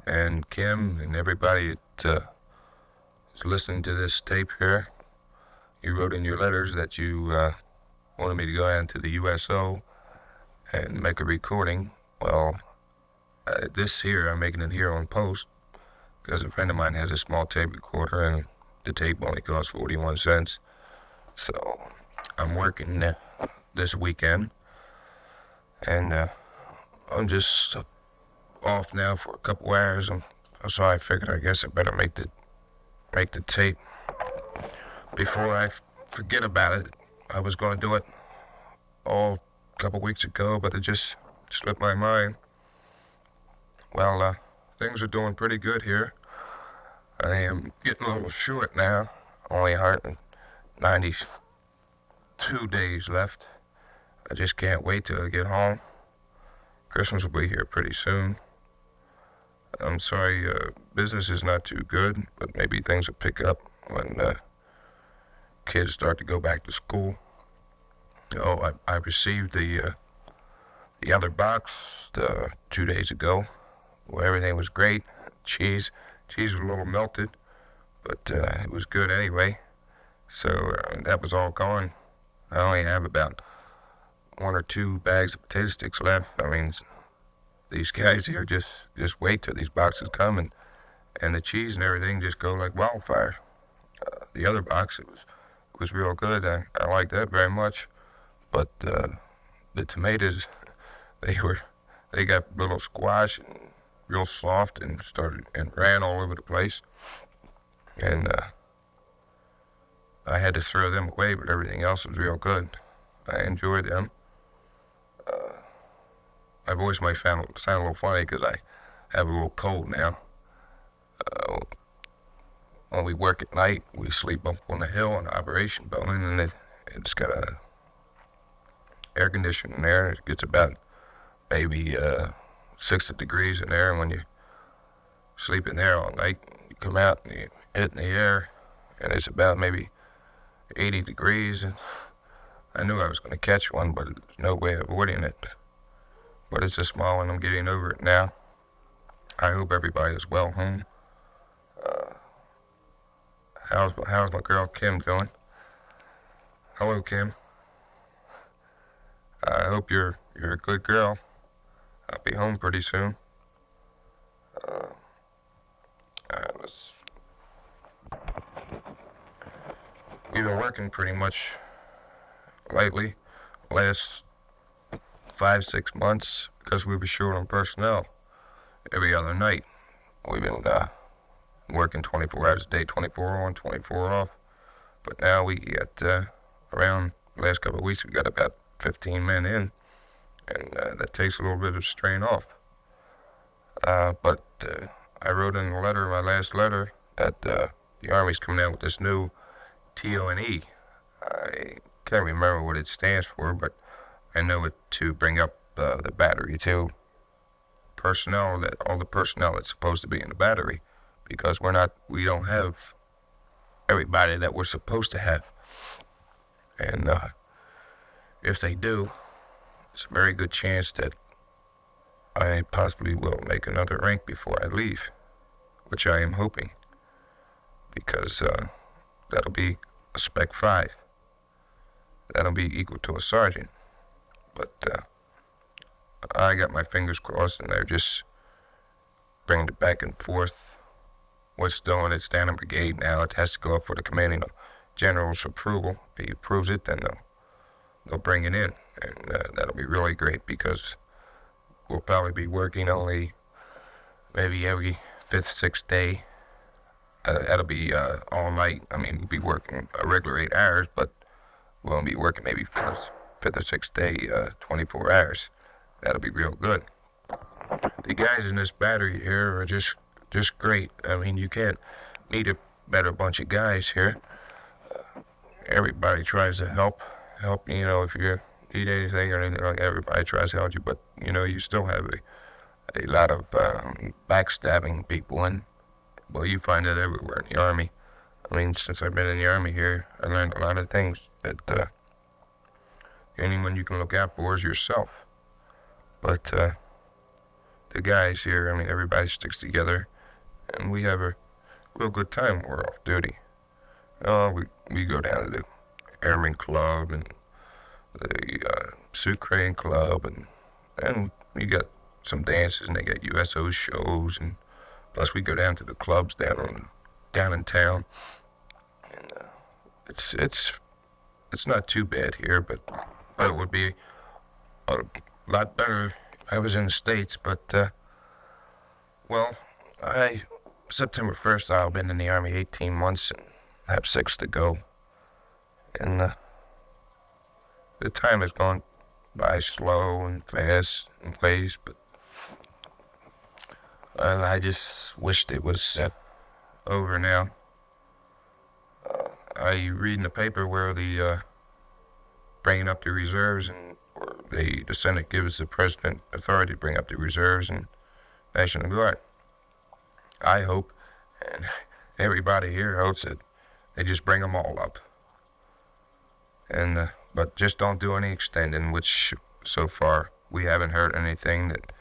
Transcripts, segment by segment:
and Kim and everybody that is listening to this tape here. You wrote in your letters that you wanted me to go out to the USO and make a recording. Well, this here, I'm making it here on post because a friend of mine has a small tape recorder and the tape only costs 41 cents. So I'm working this weekend and I'm just off now for a couple hours. So I figured I guess I better make the tape before I forget about it. I was going to do it all a couple weeks ago, but it just slipped my mind. Well, things are doing pretty good here. I am getting a little short now. Only 192 days left. I just can't wait till I get home. Christmas will be here pretty soon. I'm sorry, business is not too good, but maybe things will pick up when kids start to go back to school. Oh, I received the other box 2 days ago, where everything was great. Cheese was a little melted, but it was good anyway. So that was all gone. I only have about 1 or 2 bags of potato sticks left. I mean, these guys here just wait till these boxes come, and the cheese and everything just go like wildfire. The other box, it was real good. I liked that very much. But the tomatoes, they got little squash and real soft and ran all over the place. And I had to throw them away, but everything else was real good. I enjoyed them. My voice might sound a little funny because I have a little cold now. When we work at night, we sleep up on the hill in the operation building, and it's got a air conditioning there. It gets about maybe 60 degrees in there, and when you sleep in there all night, you come out and you hit in the air, and it's about maybe 80 degrees. And I knew I was going to catch one, but there's no way of avoiding it. But it's a small one. I'm getting over it now. I hope everybody is well home. How's my girl Kim doing? Hello, Kim. I hope you're a good girl. I'll be home pretty soon. We've been working pretty much lately, last 5-6 months, because we were short on personnel every other night. We've been working 24 hours a day, 24 on, 24 off. But now we got around the last couple of weeks, we got about 15 men in, and that takes a little bit of strain off. But I wrote in the letter, my last letter, that the Army's coming out with this new TONE. I can't remember what it stands for, but I know it to bring up the battery to personnel, that all the personnel that's supposed to be in the battery, because we don't have everybody that we're supposed to have. And if they do, it's a very good chance that I possibly will make another rank before I leave, which I am hoping, because that'll be a Spec 5. That'll be equal to a sergeant. But I got my fingers crossed, and they're just bringing it back and forth. What's doing? It's down in brigade now. It has to go up for the commanding general's approval. If he approves it, then they'll bring it in, and that'll be really great, because we'll probably be working only maybe every 5th, 6th day. That'll be all night. I mean, we'll be working a regular 8 hours, but we'll be working maybe 5th or 6th day, 24 hours. That'll be real good. The guys in this battery here are just great. I mean, you can't meet a better bunch of guys here. Everybody tries to help, you know, if you need anything or anything, like, everybody tries to help you, but, you know, you still have a lot of backstabbing people, and, well, you find that everywhere in the Army. I mean, since I've been in the Army here, I learned a lot of things that anyone you can look out for is yourself. But the guys here, I mean, everybody sticks together, and we have a real good time when we're off duty. We go down to the Airman Club and the Suit Crane Club, and we got some dances, and they got USO shows, and plus we go down to the clubs down in town. And it's not too bad here, but it would be a lot better if I was in the States. But well, September 1st I'll been in the Army 18 months and have 6 to go, and the time has gone by slow and fast and fast, but I just wished it was over now. I read in the paper where the bringing up the reserves, and the Senate gives the president authority to bring up the reserves and National Guard. I hope, and everybody here hopes, that they just bring them all up. And but just don't do any extending, which so far we haven't heard anything that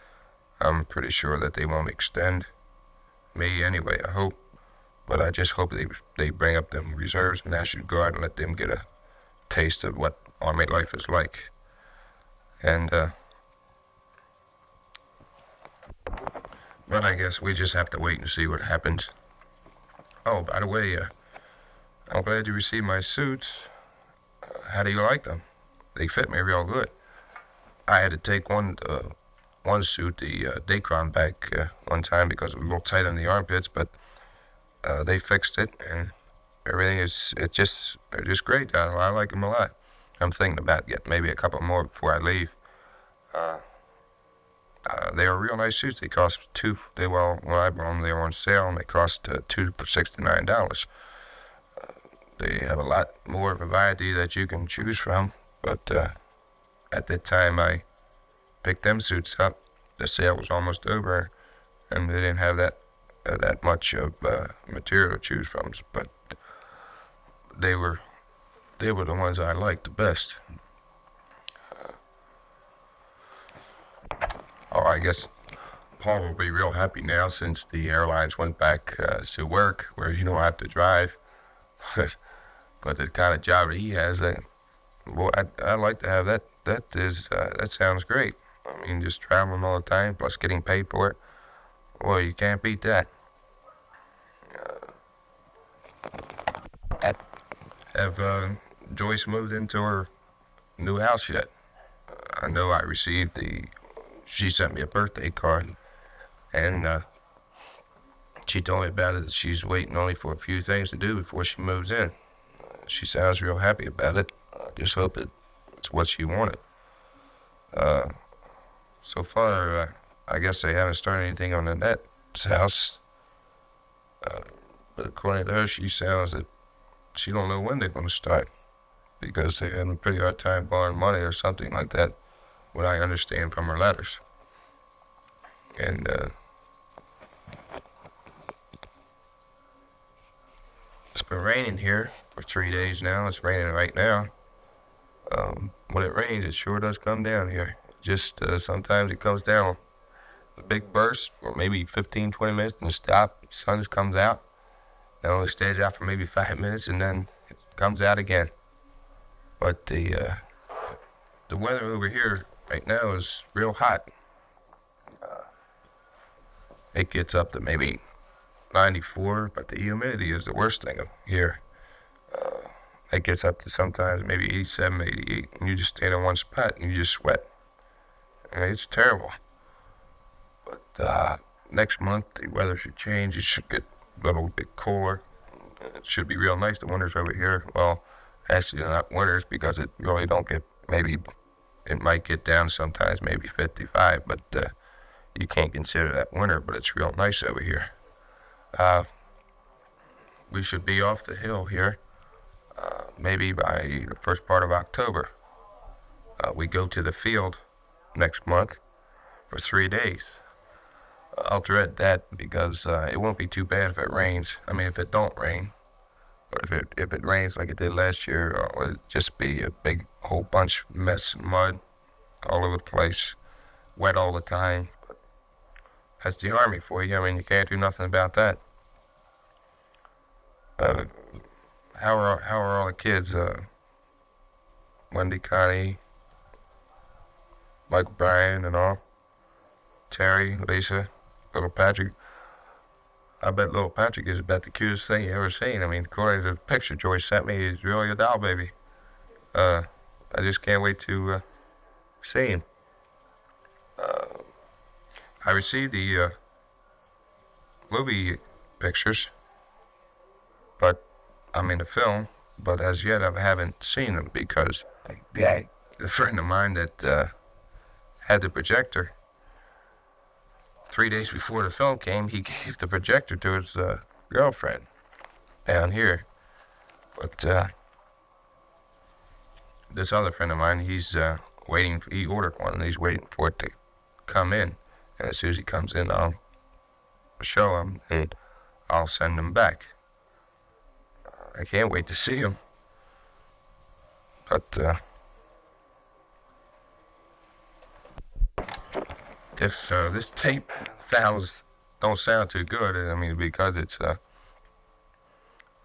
I'm pretty sure that they won't extend. Me anyway, I hope. But I just hope they bring up them reserves and National Guard and let them get a taste of what Army life is like. And but I guess we just have to wait and see what happens. Oh, by the way, I'm glad you received my suits. How do you like them? They fit me real good. I had to take one suit, the Dacron, back one time because it was a little tight on the armpits, but they fixed it, and everything they're just great. I like them a lot. I'm thinking about getting maybe a couple more before I leave. They are real nice suits. They cost when I bought them, they were on sale, and they cost $2 for $69. They have a lot more variety that you can choose from, but at that time I picked them suits up. The sale was almost over, and they didn't have that much of material to choose from, but they were the ones I liked the best. I guess Paul will be real happy now since the airlines went back to work, where you don't have to drive. But the kind of job that he has, I'd like to have that. That sounds great. I mean, just traveling all the time, plus getting paid for it. Boy, you can't beat that. Have Joyce moved into her new house yet? I know I received she sent me a birthday card, and she told me about it. She's waiting only for a few things to do before she moves in. She sounds real happy about it. I just hope it's what she wanted. So far, I guess they haven't started anything on Annette's house. But according to her, she sounds that she don't know when they're going to start, because they're having a pretty hard time borrowing money or something like that, what I understand from her letters. And it's been raining here for 3 days now. It's raining right now. When it rains, it sure does come down here. Just sometimes it comes down a big burst for maybe 15, 20 minutes and stop. The sun comes out. It only stays out for maybe 5 minutes and then it comes out again. But the weather over here right now is real hot. It gets up to maybe 94, but the humidity is the worst thing here. It gets up to sometimes maybe 87, 88, and you just stand in one spot and you just sweat. And it's terrible. But next month the weather should change. It should get a little bit cooler. It should be real nice. The winters over here, well, actually not winters, because it really don't get, maybe it might get down sometimes, maybe 55, but you can't consider that winter, but it's real nice over here. We should be off the hill here maybe by the first part of October. We go to the field next month for 3 days. I'll dread that because it won't be too bad if it rains. I mean, if it don't rain, but if it rains like it did last year, it'll just be a big whole bunch of mess and mud all over the place, wet all the time. That's the Army for you. I mean, you can't do nothing about that. Uh, how are all the kids? Wendy, Connie, Mike, Brian, and all. Terry, Lisa, little Patrick. I bet little Patrick is about the cutest thing you ever seen. I mean, according to the picture Joyce sent me, he's really a doll baby. Uh, I just can't wait to see him. Uh, I received the movie pictures, but I mean the film, but as yet I haven't seen them because a friend of mine that had the projector 3 days before the film came, he gave the projector to his girlfriend down here. But this other friend of mine, he's waiting. He ordered one, and he's waiting for it to come in. And as soon as he comes in, I'll show him, and I'll send him back. I can't wait to see him. But if this tape don't sound too good, I mean, because it's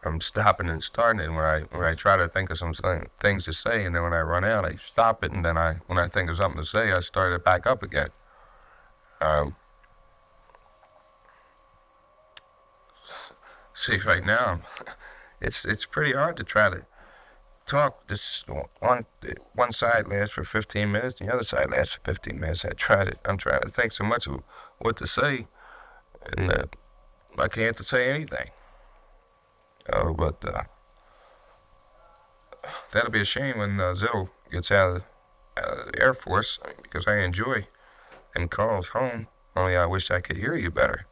I'm stopping and starting it when I try to think of some things to say, and then when I run out, I stop it, and then when I think of something to say, I start it back up again. See, right now, it's pretty hard to try to talk. This one side lasts for 15 minutes, the other side lasts for 15 minutes. I'm trying to think so much of what to say, and I can't say anything. But that'll be a shame when Zill gets out of the Air Force, because I enjoy and calls home. Only I wish I could hear you better.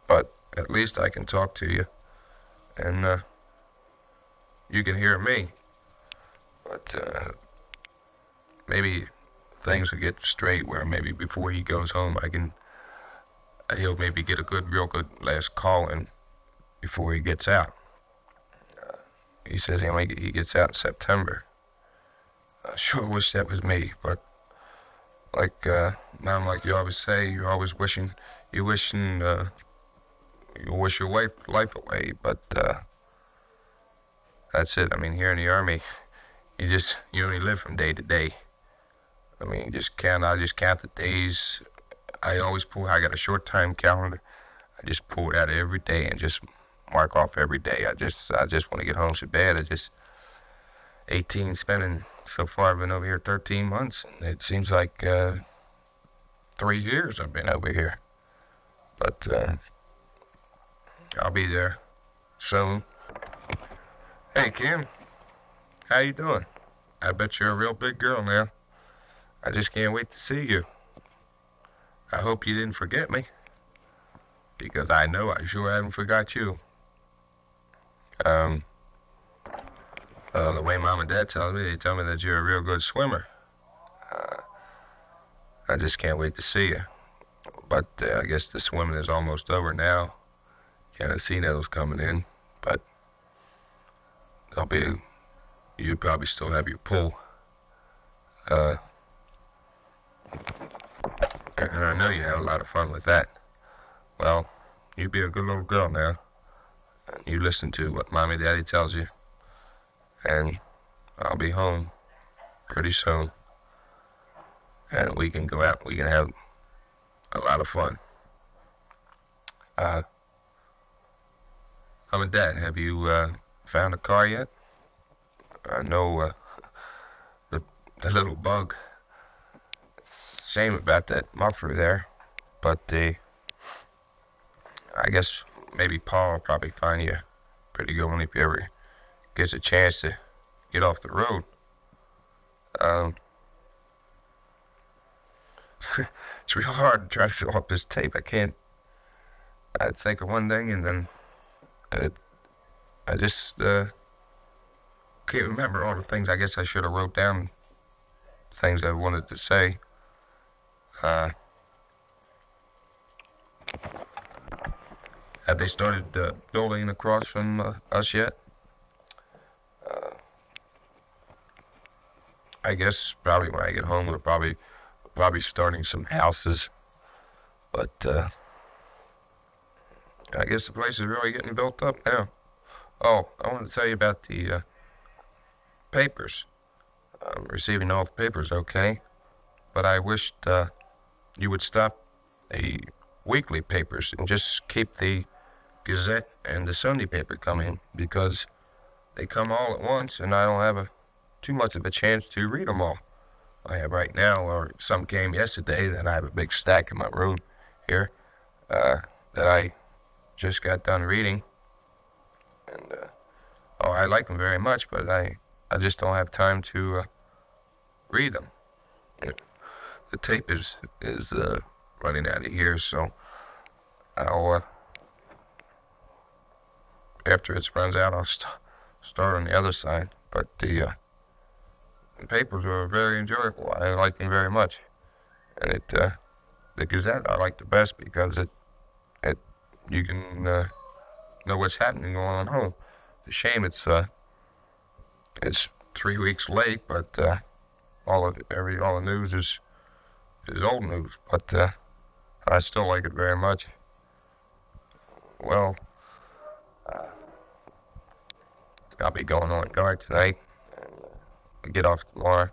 But at least I can talk to you, and you can hear me. But maybe things will get straight where maybe before he goes home, he'll maybe get a real good last call in before he gets out. He says he gets out in September. I sure wish that was me, but like Mom, like you always say, you're always you wish your life away, but that's it. I mean, here in the Army, you only live from day to day. I mean, I just count the days. I got a short time calendar. I just pull it out every day and just mark off every day. I just want to get home so bad. 18 so far I've been over here 13 months, and it seems like 3 years I've been over here. But I'll be there soon. Hey Kim, how you doing? I bet you're a real big girl now. I just can't wait to see you. I hope you didn't forget me, because I know I sure haven't forgot you. The way Mom and Dad they tell me that you're a real good swimmer. I just can't wait to see you. But I guess the swimming is almost over now. Kind of see those coming in, but you probably still have your pool. And I know you have a lot of fun with that. Well, you be a good little girl now. And you listen to what Mommy and Daddy tells you. And I'll be home pretty soon. And we can go out, we can have a lot of fun. Mom and Dad, have you found a car yet? I know the little bug. Shame about that muffler there, but I guess maybe Paul will probably find you pretty good one if he ever gets a chance to get off the road. It's real hard to try to fill up this tape. I think of one thing and then I just can't remember all the things. I guess I should have wrote down things I wanted to say. Have they started building across from us yet? I guess probably when I get home, we'll probably probably starting some houses. But I guess the place is really getting built up now. Oh, I want to tell you about the papers. I'm receiving all the papers okay, but I wished you would stop the weekly papers and just keep the Gazette and the Sunday paper coming, because they come all at once and I don't have too much of a chance to read them all. I have right now, or some came yesterday, that I have a big stack in my room here that I just got done reading. And I like them very much, but I just don't have time to read them. The tape is running out of here, so I'll after it runs out, I'll start on the other side. But the papers are very enjoyable. I like them very much, and the Gazette I like the best because it you can know what's happening going on home. It's a shame it's 3 weeks late, but all the news is old news. But I still like it very much. Well, I'll be going on guard tonight and get off tomorrow.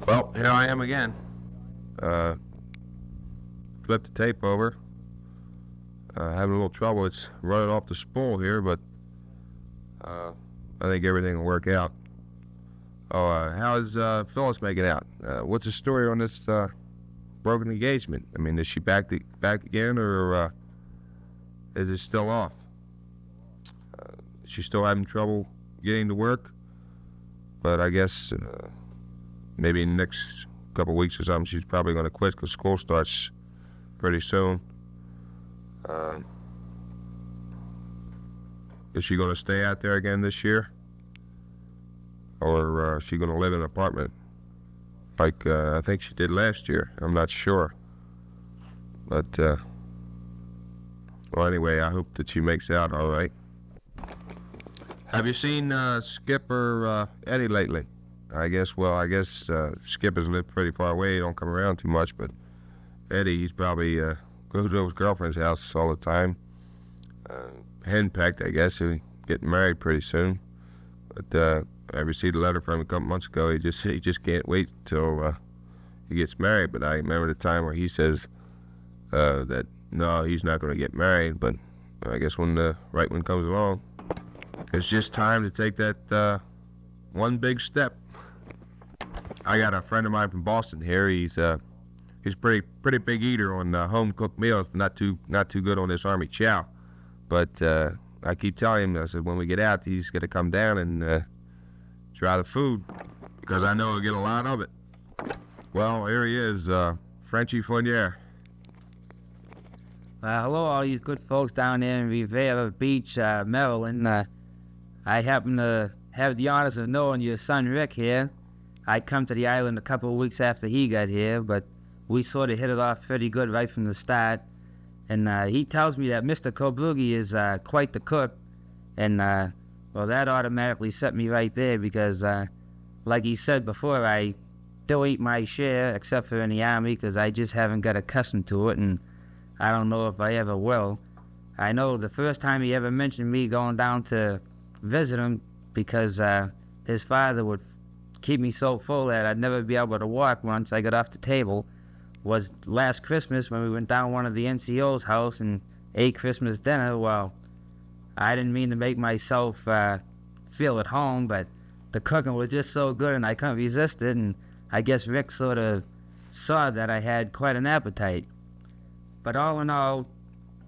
Well, here I am again. Flip the tape over. Having a little trouble. It's running off the spool here, but I think everything will work out. Oh, how's Phyllis making out? What's the story on this broken engagement? I mean, is she back again, or is it still off? Is she still having trouble getting to work? But I guess maybe in the next couple of weeks or something, she's probably going to quit because school starts pretty soon. Is she going to stay out there again this year? Or is she going to live in an apartment like I think she did last year? I'm not sure. But, well, anyway, I hope that she makes out all right. Have you seen Skip or Eddie lately? I guess Skip has lived pretty far away. He don't come around too much, but Eddie, he's probably goes to his girlfriend's house all the time. Henpecked, I guess. He's getting married pretty soon. But I received a letter from him a couple months ago. He just can't wait till he gets married. But I remember the time where he says that no, he's not going to get married. But I guess when the right one comes along, it's just time to take that one big step. I got a friend of mine from Boston here. He's pretty big eater on home cooked meals, but not too good on this army chow. But I keep telling him, I said, when we get out, he's going to come down and try the food, because I know he'll get a lot of it. Well, here he is, Frenchie Fournier. Hello, all you good folks down there in Rivera Beach, Maryland. I happen to have the honors of knowing your son Rick here. I come to the island a couple of weeks after he got here, but we sort of hit it off pretty good right from the start. And he tells me that Mr. Koblugi is quite the cook, and well, that automatically set me right there, because like he said before, I do eat my share, except for in the Army, because I just haven't got accustomed to it, and I don't know if I ever will. I know the first time he ever mentioned me going down to visit him, because his father would keep me so full that I'd never be able to walk once I got off the table, was last Christmas when we went down one of the NCO's house and ate Christmas dinner. Well, I didn't mean to make myself feel at home, but the cooking was just so good and I couldn't resist it, and I guess Rick sort of saw that I had quite an appetite. But all in all,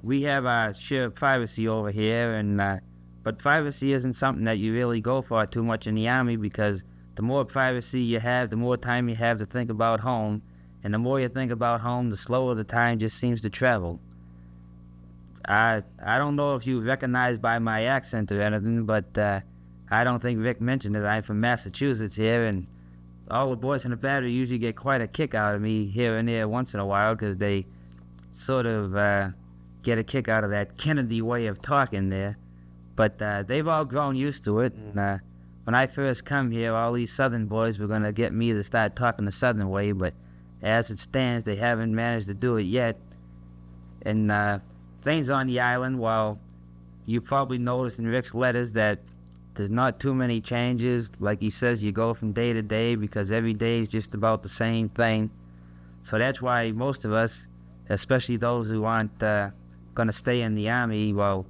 we have our share of privacy over here, and but privacy isn't something that you really go for too much in the Army, because the more privacy you have, the more time you have to think about home, and the more you think about home, the slower the time just seems to travel. I don't know if you recognize by my accent or anything, but I don't think Rick mentioned it. I'm from Massachusetts here, and all the boys in the battery usually get quite a kick out of me here and there once in a while, because they sort of get a kick out of that Kennedy way of talking there. But they've all grown used to it. And when I first come here, all these Southern boys were going to get me to start talking the Southern way. But as it stands, they haven't managed to do it yet. And things on the island, while you probably noticed in Rick's letters that there's not too many changes. Like he says, you go from day to day because every day is just about the same thing. So that's why most of us, especially those who aren't going to stay in the Army, well,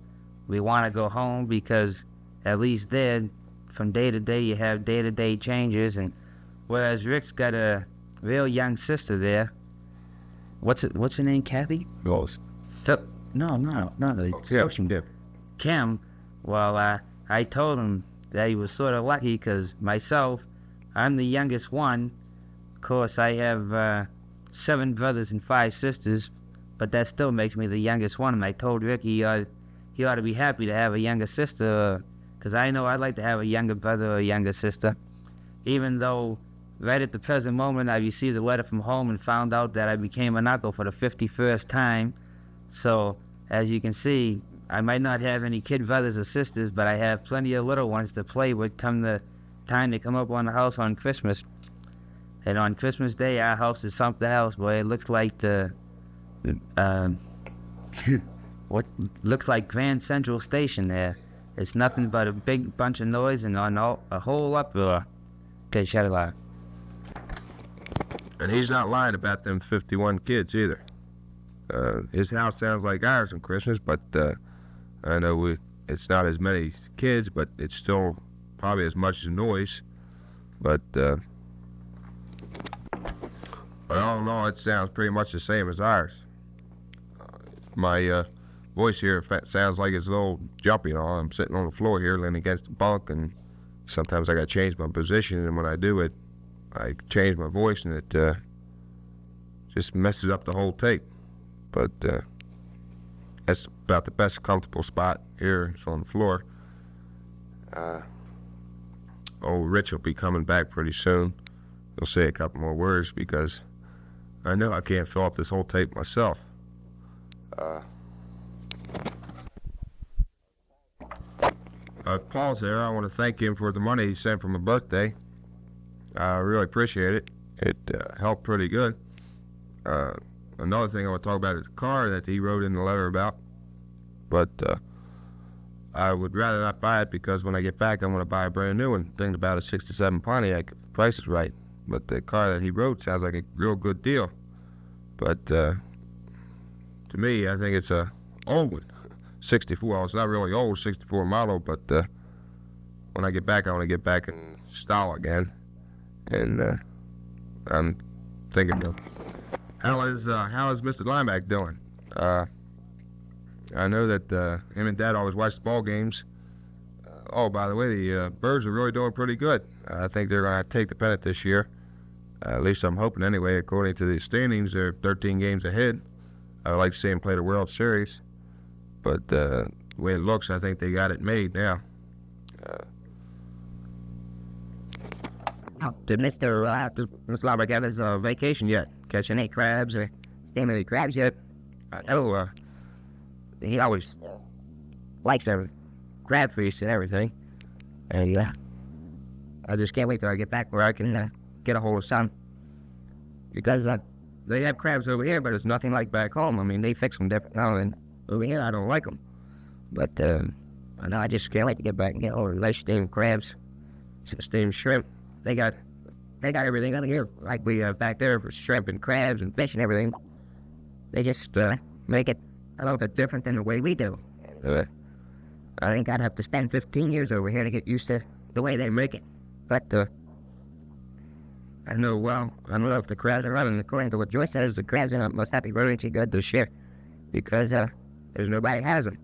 we want to go home because at least there, from day to day, you have day-to-day changes. And whereas Rick's got a real young sister there. What's her name, Kathy? Rose. No. Kim. Well, I told him that he was sort of lucky because myself, I'm the youngest one. Of course, I have 7 brothers and 5 sisters, but that still makes me the youngest one. And I told Rick he ought to be happy to have a younger sister, because I know I'd like to have a younger brother or a younger sister. Even though right at the present moment I received a letter from home and found out that I became an uncle for the 51st time. So, as you can see, I might not have any kid brothers or sisters, but I have plenty of little ones to play with come the time to come up on the house on Christmas. And on Christmas Day, our house is something else, boy. It looks like what looks like Grand Central Station there. It's nothing but a big bunch of noise and a whole uproar. Okay, shut it off. And he's not lying about them 51 kids either. His house sounds like ours on Christmas, but I know it's not as many kids, but it's still probably as much as noise. But all in all, it sounds pretty much the same as ours. My voice here sounds like it's a little jumpy. I'm sitting on the floor here, leaning against the bunk, and sometimes I got to change my position. And when I do it, I change my voice, and it just messes up the whole tape. But that's about the best comfortable spot here. It's on the floor. Old Rich will be coming back pretty soon. He'll say a couple more words because I know I can't fill up this whole tape myself. Paul's there. I want to thank him for the money he sent for my birthday. I really appreciate it. It helped pretty good. Another thing I want to talk about is the car that he wrote in the letter about. But I would rather not buy it because when I get back, I'm going to buy a brand new one. Thinking about a '67 Pontiac. If the price is right. But the car that he wrote sounds like a real good deal. But to me, I think it's a old one. 64. Well, it's not really old, 64 model, but when I get back, I want to get back in style again. And I'm thinking of how is Mr. Lineback doing? I know that him and Dad always watch the ball games. Oh, by the way, the Birds are really doing pretty good. I think they're going to take the pennant this year. At least I'm hoping anyway. According to the standings, they're 13 games ahead. I would like to see them play the World Series. But the way it looks, I think they got it made now. Did Mr. Lineback have his vacation yet? Catch any crabs or staying any crabs yet? I know He always likes every crab feast and everything. And I just can't wait till I get back where I can get a hold of some. Because they have crabs over here, but it's nothing like back home. I mean, they fix them different now, and over here I don't like them. But I just can't wait to get back and get all the nice steamed crabs, steamed shrimp. They got everything out here like we have back there for shrimp and crabs and fish and everything. They just make it a little bit different than the way we do. I think I'd have to spend 15 years over here to get used to the way they make it. But I know if the crabs are running according to what Joyce says, the crabs must have been really good this year because there's nobody has them.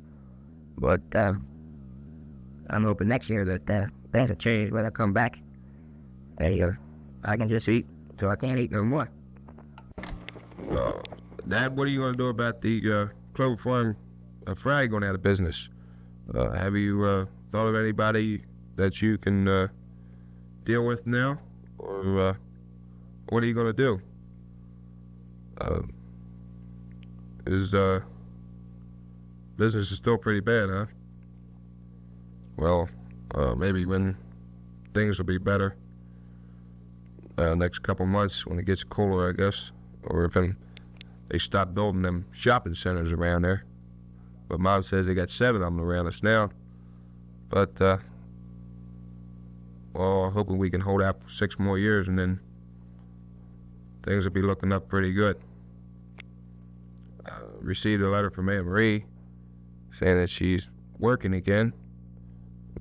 But I'm hoping next year that things will change when I come back. I can just eat till I can't eat no more. Dad, what are you going to do about the Clover Farm Fry going out of business? Have you thought of anybody that you can deal with now? Or what are you going to do? His business is still pretty bad, huh? Well, maybe when things will be better, next couple months when it gets cooler, I guess, or if they stop building them shopping centers around there. But Mom says they got 7 of them around us now. But, well, hoping we can hold out for 6 more years and then things will be looking up pretty good. Received a letter from Aunt Marie saying that she's working again,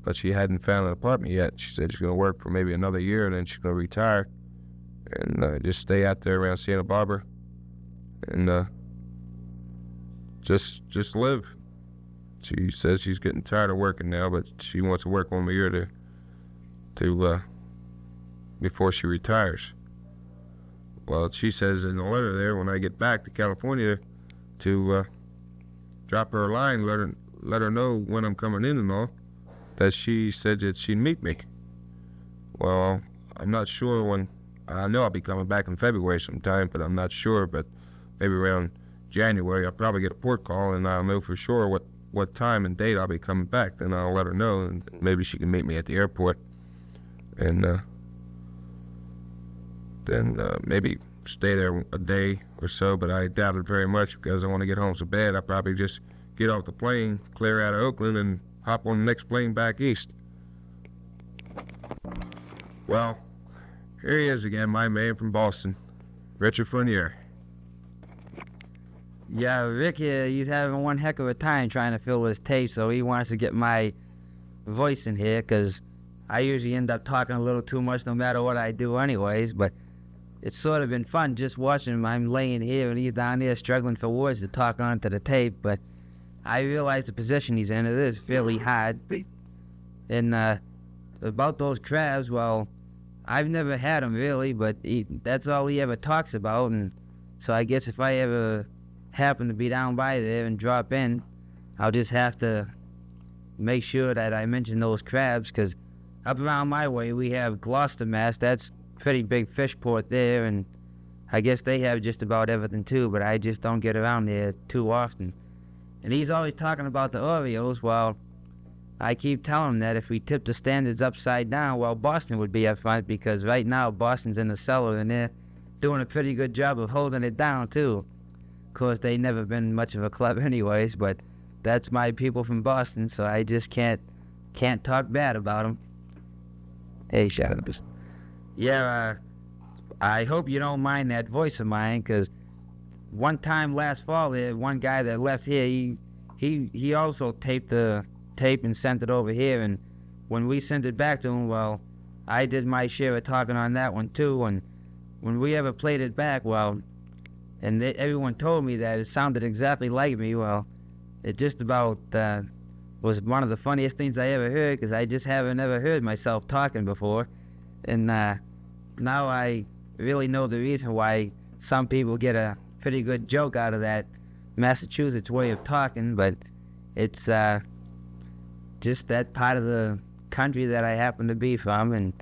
but she hadn't found an apartment yet. She said she's going to work for maybe another year and then she's going to retire and just stay out there around Santa Barbara and just live. She says she's getting tired of working now, but she wants to work 1 more year to before she retires. Well, she says in the letter there, when I get back to California, to drop her a line, let her know when I'm coming in and all, that she said that she'd meet me. Well, I'm not sure when. I know I'll be coming back in February sometime, but I'm not sure. But maybe around January, I'll probably get a port call, and I'll know for sure what time and date I'll be coming back. Then I'll let her know, and maybe she can meet me at the airport, and then maybe stay there a day or so, but I doubt it very much because I want to get home so bad. I'll probably just get off the plane, clear out of Oakland, and hop on the next plane back east. Well, here he is again, my man from Boston, Richard Fournier. Yeah, Rick here, he's having one heck of a time trying to fill his tape, so he wants to get my voice in here, because I usually end up talking a little too much no matter what I do anyways, but it's sort of been fun just watching him. I'm laying here and he's down there struggling for words to talk onto the tape, but I realize the position he's in, it is fairly hard. And about those crabs, well, I've never had them really, but that's all he ever talks about, and so I guess if I ever happen to be down by there and drop in, I'll just have to make sure that I mention those crabs, because up around my way we have Gloucester, Mass. That's pretty big fish port there, and I guess they have just about everything too, but I just don't get around there too often. And he's always talking about the Orioles. Well, I keep telling him that if we tip the standards upside down, well, Boston would be up front, because right now Boston's in the cellar and they're doing a pretty good job of holding it down too. Of course, they never been much of a club anyways, but that's my people from Boston, so I just can't talk bad about them. Hey, shut up. Yeah, I hope you don't mind that voice of mine, because one time last fall, there one guy that left here, he also taped the tape and sent it over here, and when we sent it back to him, well, I did my share of talking on that one too, and when we ever played it back, well, and everyone told me that it sounded exactly like me, well, it just about was one of the funniest things I ever heard, because I just haven't ever heard myself talking before. And now I really know the reason why some people get a pretty good joke out of that Massachusetts way of talking, but it's just that part of the country that I happen to be from, and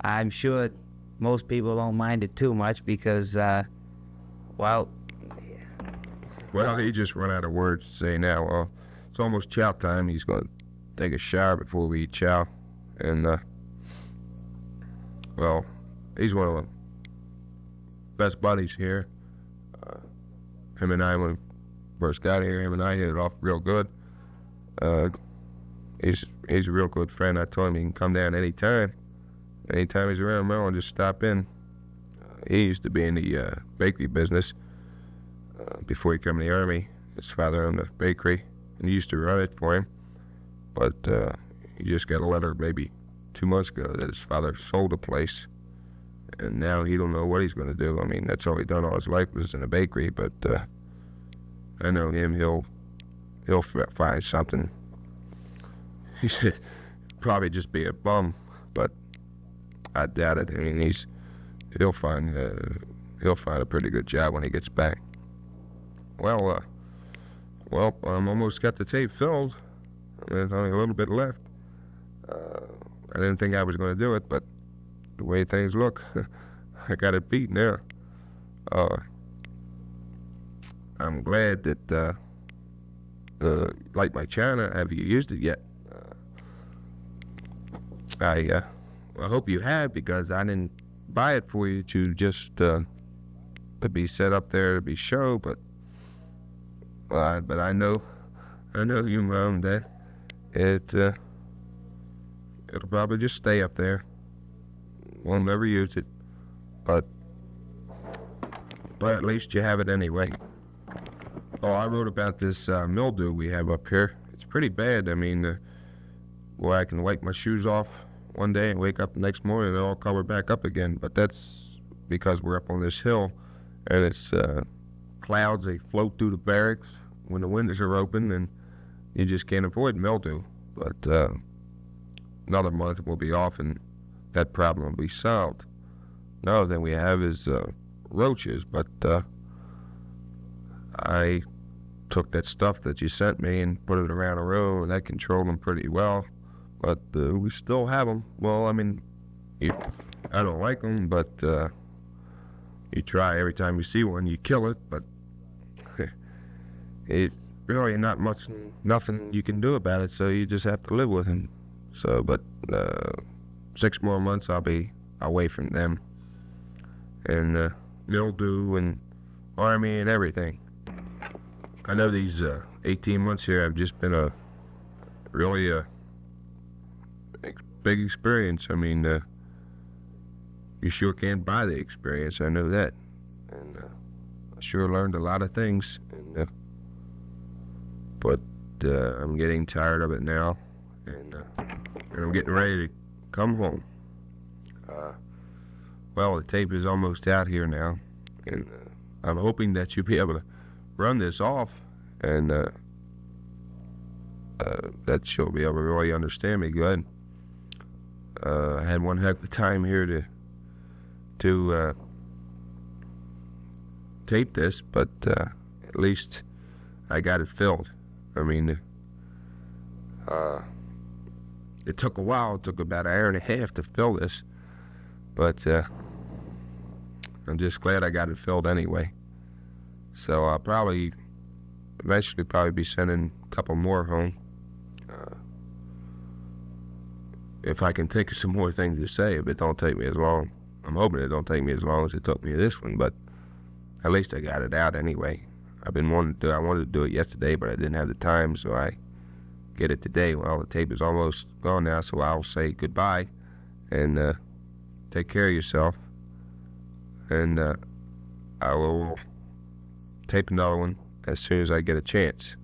I'm sure most people don't mind it too much because, well, he just run out of words to say now. Well, it's almost chow time. He's going to take a shower before we eat chow, and well, he's one of the best buddies here. Him and I, when we first got here, him and I hit it off real good. He's a real good friend. I told him he can come down anytime. Anytime he's around Maryland, just stop in. He used to be in the bakery business before he came in the Army. His father owned a bakery, and he used to run it for him. But he just got a letter maybe 2 months ago that his father sold the place, and now he don't know what he's going to do. I mean, that's all he done all his life was in a bakery, but I know him, he'll find something. He said probably just be a bum, but I doubt it. I mean, he'll find a pretty good job when he gets back. Well, I'm almost got the tape filled. There's only a little bit left. I didn't think I was going to do it, but the way things look, I got it beat now. I I'm glad that like my channel. Have you used it yet? I hope you have, because I didn't buy it for you to just to be set up there to be show, but I know you, Mom, that it'll probably just stay up there. Won't never use it, but at least you have it anyway. Oh, I wrote about this mildew we have up here. It's pretty bad. I mean, where I can wipe my shoes off one day and wake up the next morning and they're all covered back up again. But that's because we're up on this hill, and it's clouds. They float through the barracks when the windows are open, and you just can't avoid mildew. But another month we'll be off, and that problem will be solved. Another thing we have is roaches, but I took that stuff that you sent me and put it around the room, and that controlled them pretty well. But we still have them. Well, I mean, I don't like them, but you try. Every time you see one, you kill it, but it's really nothing you can do about it, so you just have to live with them. So, but 6 more months I'll be away from them, and mildew and army and everything. I know these 18 months here have just been a really big experience. I mean, you sure can't buy the experience, I know that. And I sure learned a lot of things. And, but I'm getting tired of it now, and I'm getting ready to come home. Well, the tape is almost out here now, and I'm hoping that you'll be able to run this off, and that you'll be able to really understand me good. I had one heck of a time here to tape this, but at least I got it filled. I mean, it took a while. It took about 1.5 hours to fill this, but I'm just glad I got it filled anyway. So I'll eventually be sending a couple more home. If I can think of some more things to say, if it don't take me as long. I'm hoping it don't take me as long as it took me this one, but at least I got it out anyway. I wanted to do it yesterday, but I didn't have the time, so I get it today. Well, the tape is almost gone now, so I'll say goodbye, and take care of yourself, and I will tape another one as soon as I get a chance.